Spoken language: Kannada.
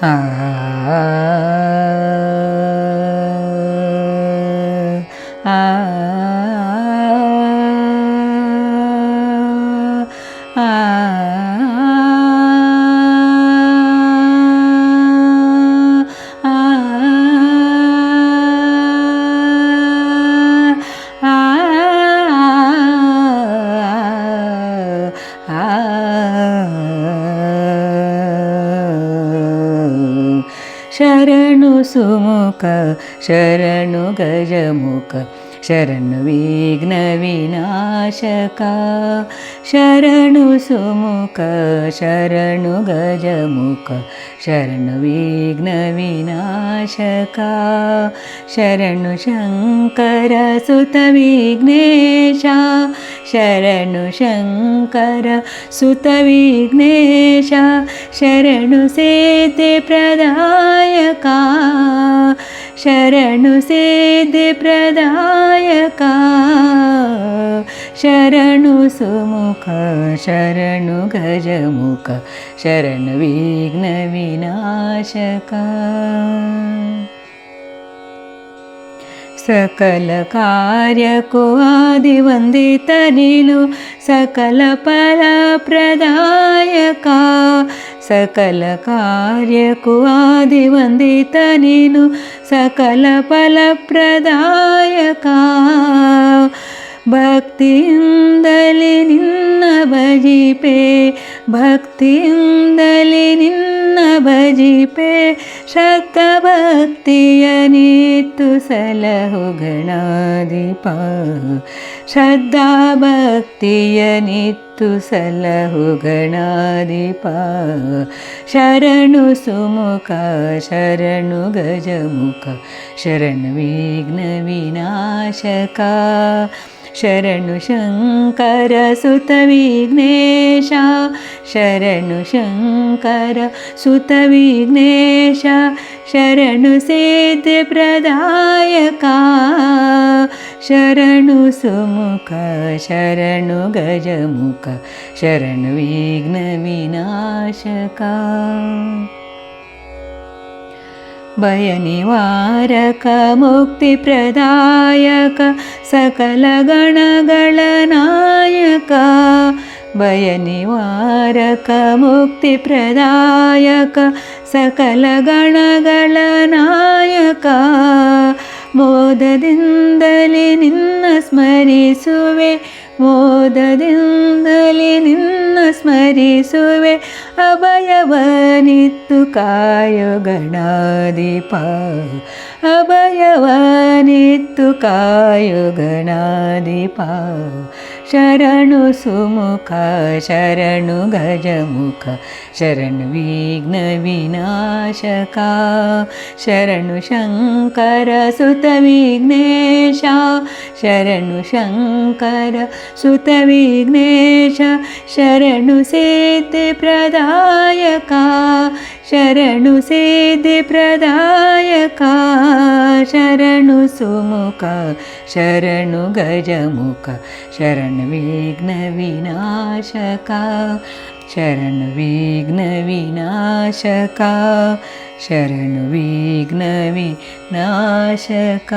ಆ ಆ ಆ ಶರಣು ಸುಮುಖ ಶರಣು ಗಜಮುಖ ಶರಣು ವಿಘ್ನ ವಿನಾಶಕ ಶರಣು ಸುಮುಖ ಶರಣು ಗಜಮುಖ ಶರಣು ವಿಘ್ನ ವಿನಾಶಕ ಶರಣು ಶಂಕರ ಸುತ ವಿಘ್ನೇಶ ಶರಣು ಶಂಕರ ಸುತ ವಿಘ್ನೇಶ ಶರಣು ಸೇತೆ ಪ್ರದಾಯಕ ಶರಣು ಸೇದೆ ಪ್ರದಾಯಕ ಶರಣು ಸುಮುಖ ಶರಣು ಗಜಮುಖ ಶರಣು ವಿಘ್ನ ವಿನಾಶಕ ಸಕಲ ಕಾರ್ಯಕ್ಕೂ ಆದಿವಂದಿತ ನೀನು ಸಕಲ ಫಲ ಪ್ರದಾಯಕ ಸಕಲ ಕಾರ್ಯಕ್ಕೂ ಆದಿವಂದಿತ ನೀನು ಸಕಲ ಫಲ ಪ್ರದಾಯಕ ಭಕ್ತಿಯಿಂದಲೇ ನಿನ್ನ ಭಜಿಪೆ ಭಕ್ತಿಯಿಂದಲೇ ನಿನ್ನ ಭಜಿಪೆ ಶ್ರದ್ಧ ಭಕ್ತಿಯ ನಿತ್ತು ಸಲಹು ಗಣಾಧಿಪ ಶ್ರದ್ಧಾ ಭಕ್ತಿಯ ನಿತ್ತು ಸಲಹು ಗಣಾಧಿಪ ಶರಣು ಸುಮುಖ ಶರಣು ಗಜಮುಖ ಶರಣು ವಿಘ್ನ ವಿನಾಶಕ ಶರಣು ಶಂಕರ ಸುತ ವಿಘ್ನೇಶ ಶರಣು ಶಂಕರ ಸುತ ವಿಘ್ನೇಶ ಶರಣು ಸೇತೆ ಪ್ರದಾಯಕ ಶರಣು ಸುಮುಖ ಶರಣು ಗಜಮುಖ ಶರಣು ವಿಘ್ನ ವಿನಾಶಕ ಭಯ ನಿವಾರಕ ಮುಕ್ತಿ ಪ್ರದಾಯಕ ಸಕಲ ಗಣಗಳ ನಾಯಕ ಭಯ ನಿವಾರಕ ಮುಕ್ತಿ ಪ್ರದಾಯಕ ಸಕಲ ಗಣಗಳ ನಾಯಕ ಮೋದದಿಂದಲೇ ನಿನ್ನ ಸ್ಮರಿಸುವೆ ಮೋದದಿಂದಲೇ ನಿನ್ನ ಸ್ಮರಿಸುವೆ ಅಭಯವನಿತ್ತು ಕಾಯೋ ಗಣಾಧಿಪ ಅಭಯವನಿತ್ತು ಕಾಯೋ ಗಣಾಧಿಪ ಶರಣು ಸುಮುಖ ಶರಣು ಗಜಮುಖ ಶರಣು ವಿಘ್ನ ವಿನಾಶಕ ಶರಣು ಶಂಕರ ಸುತ ವಿಘ್ನೇಶ ಶರಣು ಶಂಕರ ಸುತ ವಿಘ್ನೇಶ ಶರಣು ಸೇತೆ ಪ್ರದಾಯಕ ಶರಣು ಸೇದೆ ಪ್ರದಾಯಕ ಶರಣು ಸುಮುಖ ಶರಣು ಗಜಮುಖ ಶರಣು ವಿಘ್ನ ವಿನಾಶಕ ಶರಣು ವಿಘ್ನ ವಿನಾಶಕ ಶರಣು ವಿಘ್ನ ವಿನಾಶಕ